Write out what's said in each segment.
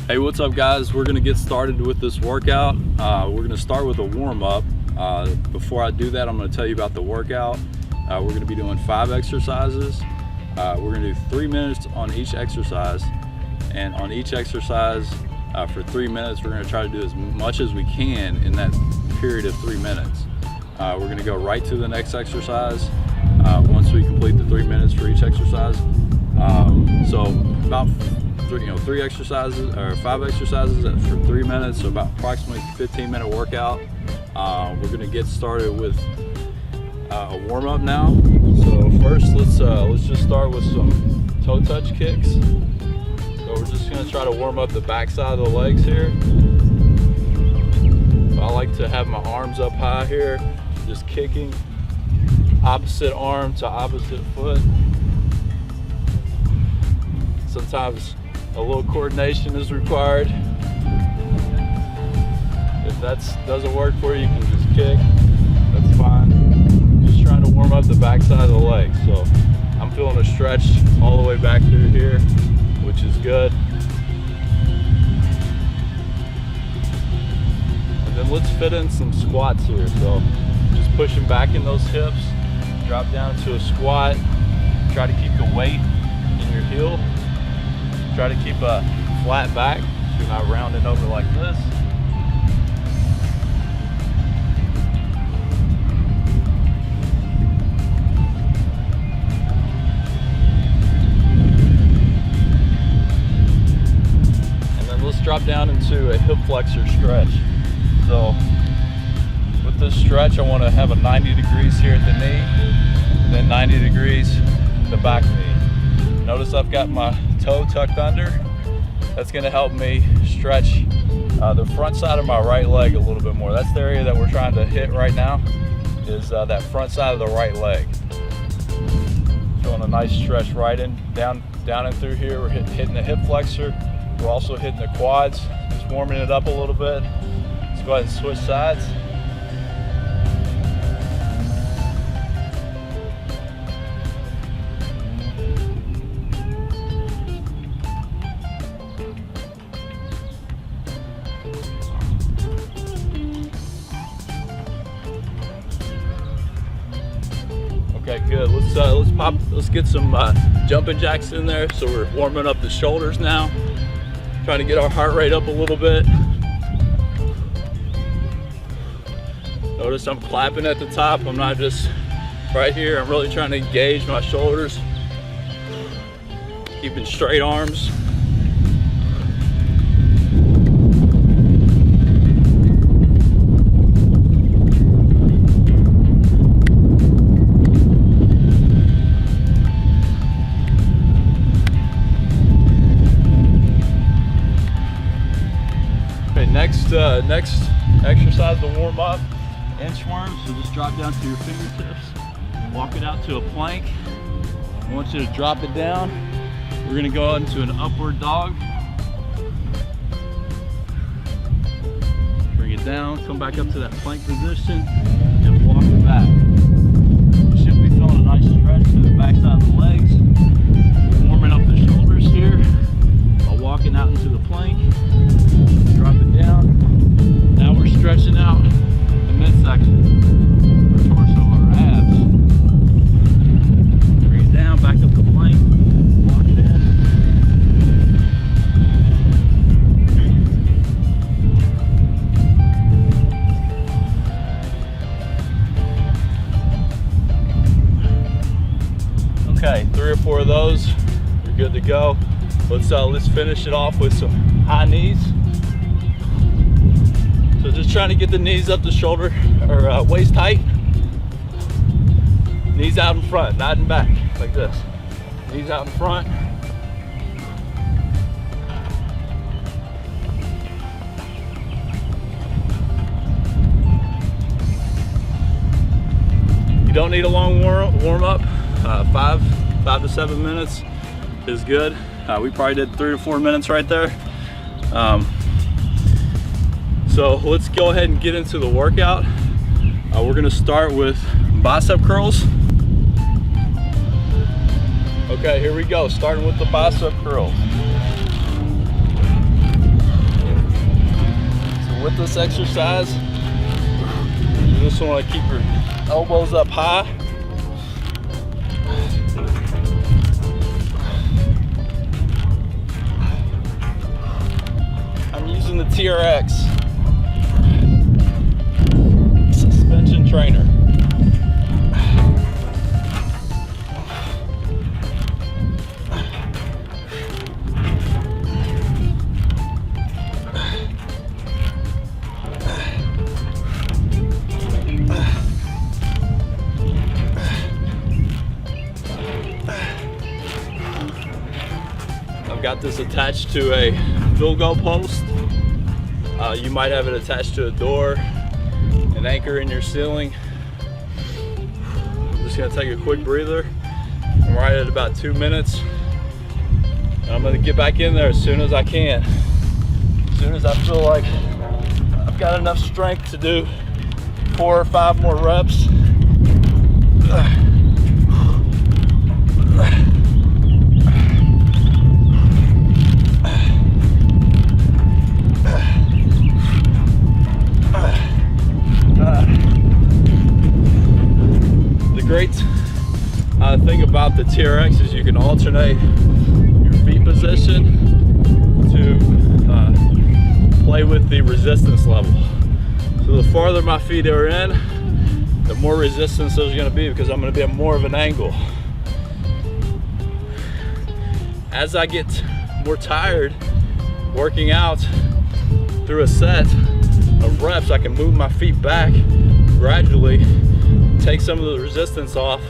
Hey, what's up guys? We're gonna get started with this workout. We're gonna start with a warm-up. Before I do that, I'm gonna tell you about the workout. We're gonna be doing 5 exercises. We're gonna do 3 minutes on each exercise. And on each exercise, for 3 minutes, we're gonna try to do as much as we can in that period of 3 minutes. We're gonna go right to the next exercise once we complete the 3 minutes for each exercise. So about 3 exercises or 5 exercises for 3 minutes, so about approximately 15-minute workout. We're gonna get started with a warm-up now. So first, let's just start with some toe touch kicks. So we're just gonna try to warm up the back side of the legs here. I like to have my arms up high here, just kicking opposite arm to opposite foot. Sometimes a little coordination is required. If that doesn't work for you, you can just kick. That's fine. Just trying to warm up the back side of the leg. So I'm feeling a stretch all the way back through here, which is good. And then let's fit in some squats here. So just pushing back in those hips, drop down to a squat. Try to keep the weight in your heel. Try to keep a flat back so you're not rounding over like this. And then let's drop down into a hip flexor stretch. So with this stretch, I want to have a 90 degrees here at the knee, and then 90 degrees the back knee. Notice I've got my toe tucked under. That's going to help me stretch the front side of my right leg a little bit more. That's the area that we're trying to hit right now, is that front side of the right leg. Feeling a nice stretch right in, down and through here. We're hitting the hip flexor. We're also hitting the quads, just warming it up a little bit. Let's go ahead and switch sides. Okay, good. Let's get some jumping jacks in there. So we're warming up the shoulders now. Trying to get our heart rate up a little bit. Notice I'm clapping at the top. I'm not just right here. I'm really trying to engage my shoulders. Keeping straight arms. Next exercise to warm up, inchworm. So just drop down to your fingertips, walk it out to a plank. I want you to drop it down. We're gonna go into an upward dog. Bring it down, come back up to that plank position, and walk it back. You should be feeling a nice stretch to the back side of the legs. Warming up the shoulders here while walking out into the plank. Drop it down. Now we're stretching out the midsection, our torso, our abs. Bring it down, back up the plank, walk it in. Okay, 3 or 4 of those, you're good to go. Let's finish it off with some high knees. So just trying to get the knees up to shoulder or waist height. Knees out in front, not in back, like this. Knees out in front. You don't need a long warm up. 5 to 7 minutes is good. We probably did 3 to 4 minutes right there. So let's go ahead and get into the workout. We're gonna start with bicep curls. Okay, here we go, starting with the bicep curls. with this exercise, you just want to keep your elbows up high. I'm using the TRX suspension trainer. I've got this attached to a field goal post. You might have it attached to a door, an anchor in your ceiling. I'm just gonna take a quick breather. I'm right at about 2 minutes. And I'm gonna get back in there as soon as I can. As soon as I feel like I've got enough strength to do 4 or 5 more reps. The great thing about the TRX is you can alternate your feet position to play with the resistance level. So the farther my feet are in, the more resistance there's going to be, because I'm going to be at more of an angle. As I get more tired working out through a set of reps, I can move my feet back gradually, take some of the resistance off,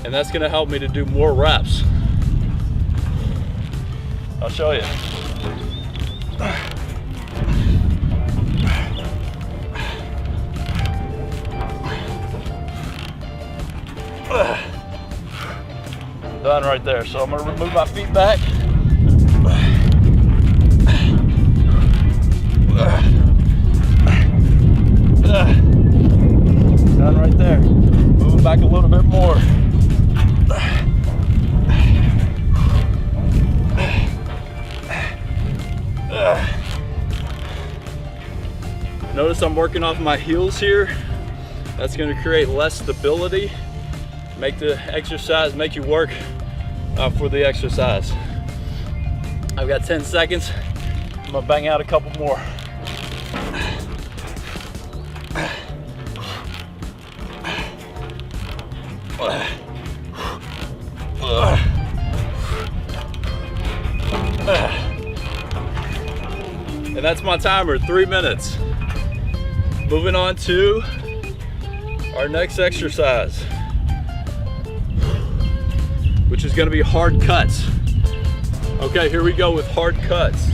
and that's going to help me to do more reps. I'll show you. Done right there. So I'm going to move my feet back. Done right there. Moving back a little bit more. Notice I'm working off my heels here. That's going to create less stability. Make the exercise, make you work for the exercise. I've got 10 seconds. I'm going to bang out a couple more. And that's my timer, 3 minutes. Moving on to our next exercise, which is going to be hard cuts. Okay, here we go with hard cuts.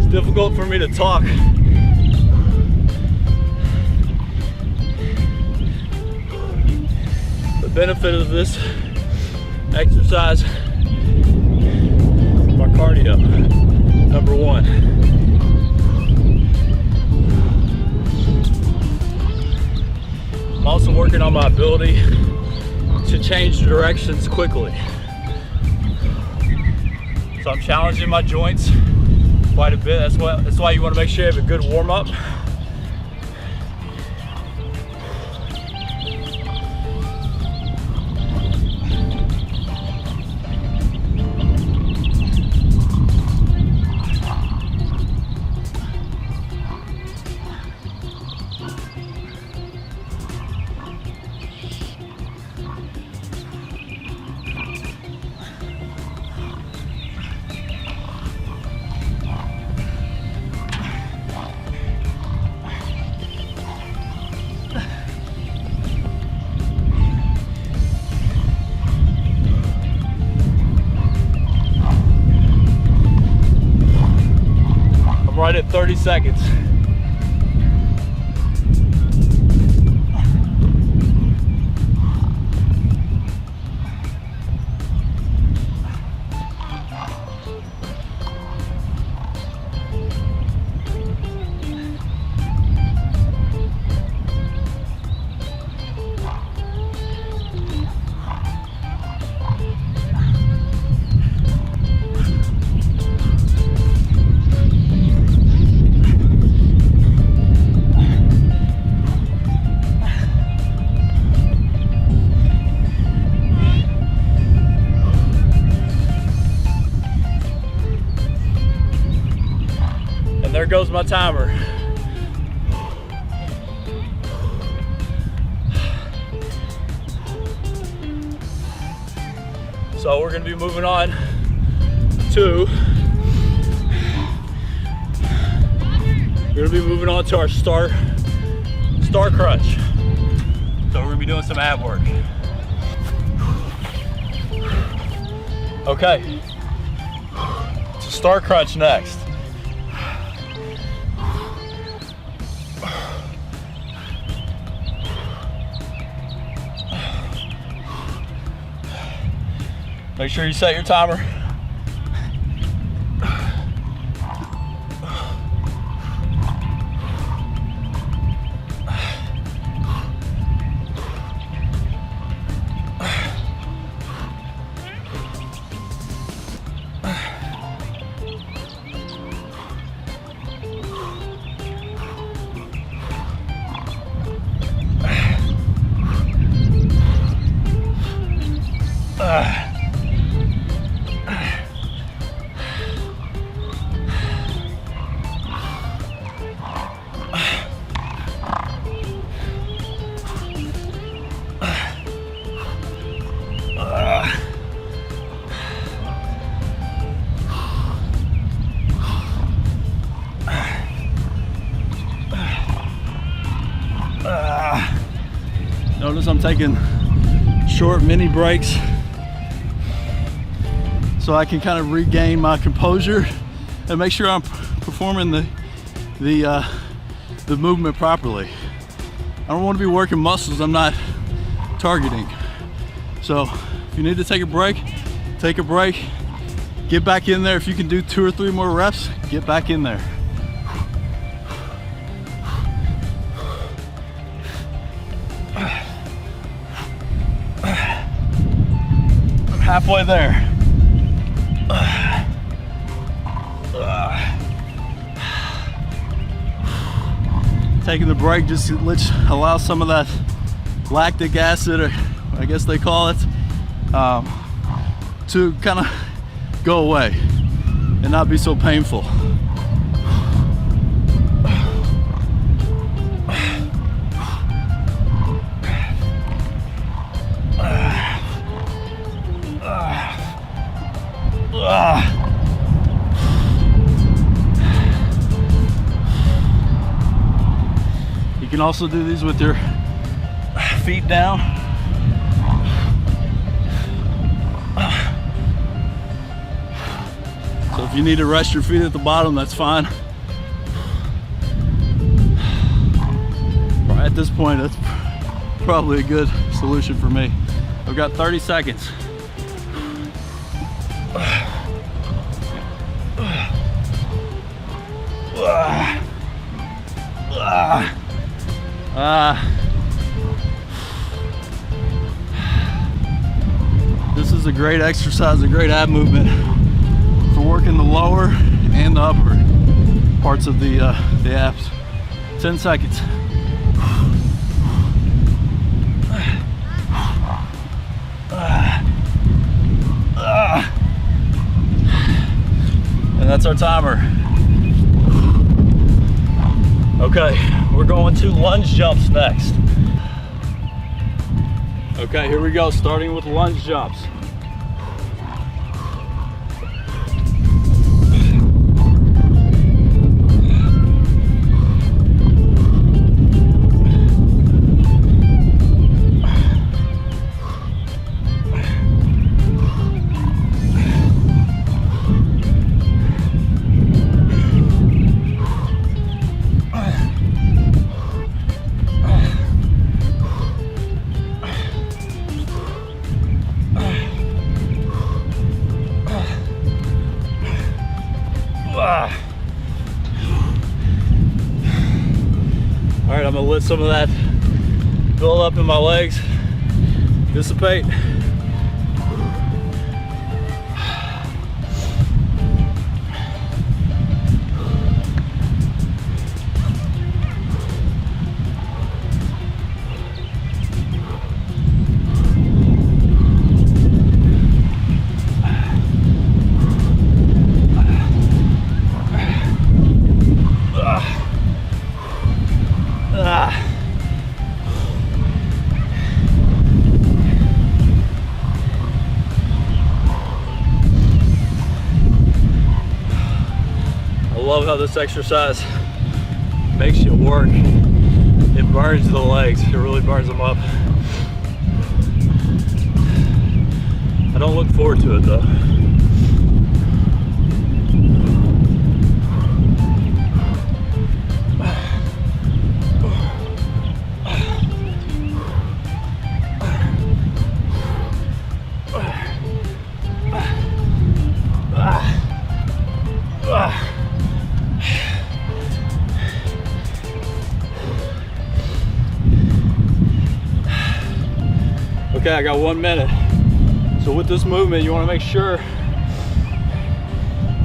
Difficult for me to talk. The benefit of this exercise, my cardio, number one. I'm also working on my ability to change directions quickly. So I'm challenging my joints quite a bit. That's why you want to make sure you have a good warm up. Right at 30 seconds. There goes my timer. So we're gonna be moving on to our star crunch. So we're gonna be doing some ab work. Okay, so star crunch next. Make sure you set your timer. Notice I'm taking short mini breaks so I can kind of regain my composure and make sure I'm performing the movement properly. I don't want to be working muscles I'm not targeting. So if you need to take a break, take a break. Get back in there. If you can do 2 or 3 more reps, get back in there. I'm halfway there. Taking the break just allow some of that lactic acid, or I guess they call it, to kind of go away and not be so painful. You can also do these with your feet down. So if you need to rest your feet at the bottom, that's fine. At this point, that's probably a good solution for me. I've got 30 seconds. This is a great exercise, a great ab movement for working the lower and the upper parts of the abs. 10 seconds. And that's our timer. Okay, we're going to lunge jumps next. Okay, here we go, starting with lunge jumps. All right, I'm gonna let some of that build up in my legs dissipate. I love how this exercise makes you work. It burns the legs, it really burns them up. I don't look forward to it though. Okay, I got 1 minute. So with this movement, you want to make sure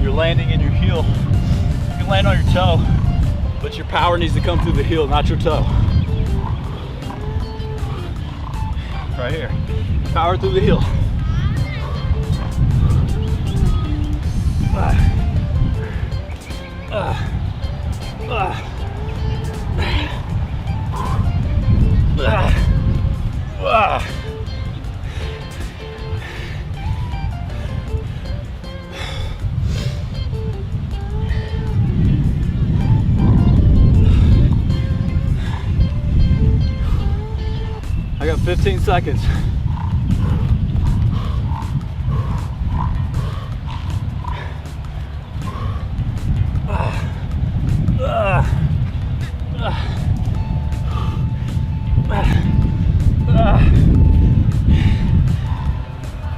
you're landing in your heel. You can land on your toe, but your power needs to come through the heel, not your toe. Right here. Power through the heel. I got 15 seconds.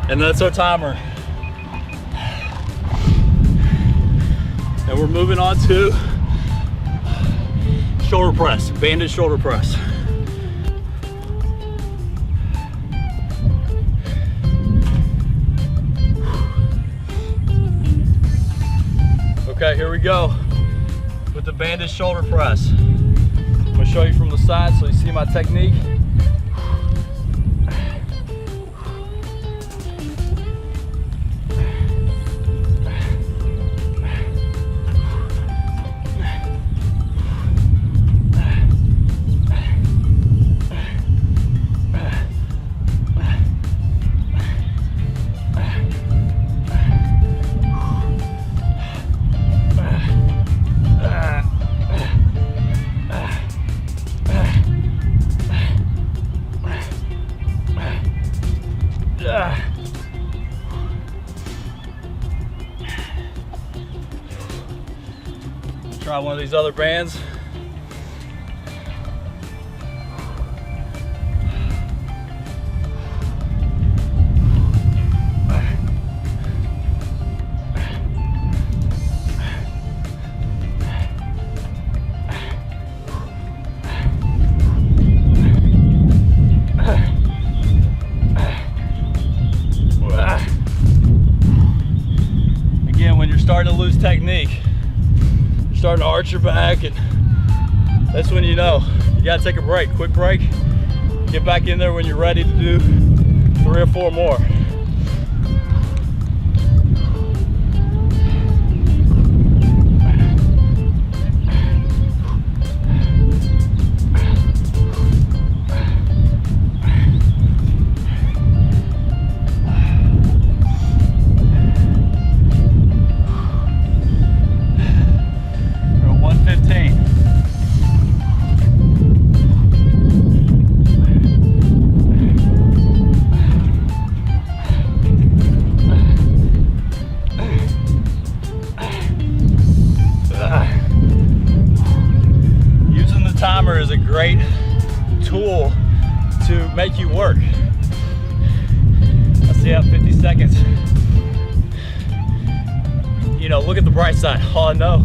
And that's our timer. And we're moving on to shoulder press, banded shoulder press. Okay, here we go with the banded shoulder press. I'm gonna show you from the side so you see my technique. Try one of these other bands. starting to lose technique, you're starting to arch your back, and that's when you know you gotta take a break, quick break. Get back in there when you're ready to do 3 or 4 more. Timer is a great tool to make you work. I see out 50 seconds. You know, look at the bright side. All I know,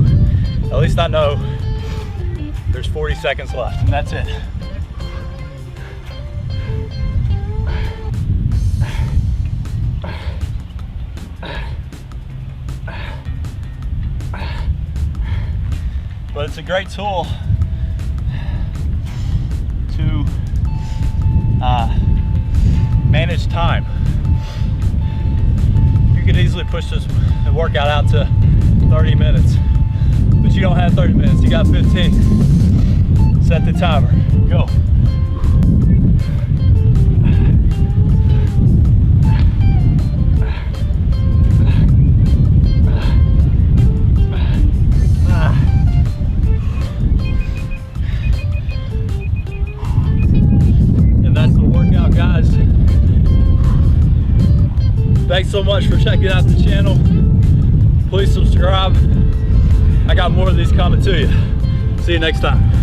at least I know, there's 40 seconds left, and that's it. But it's a great tool to manage time. You could easily push this workout out to 30 minutes, but you don't have 30 minutes, you got 15. Set the timer, go. Guys, thanks so much for checking out the channel. Please subscribe. I got more of these coming to you. See you next time.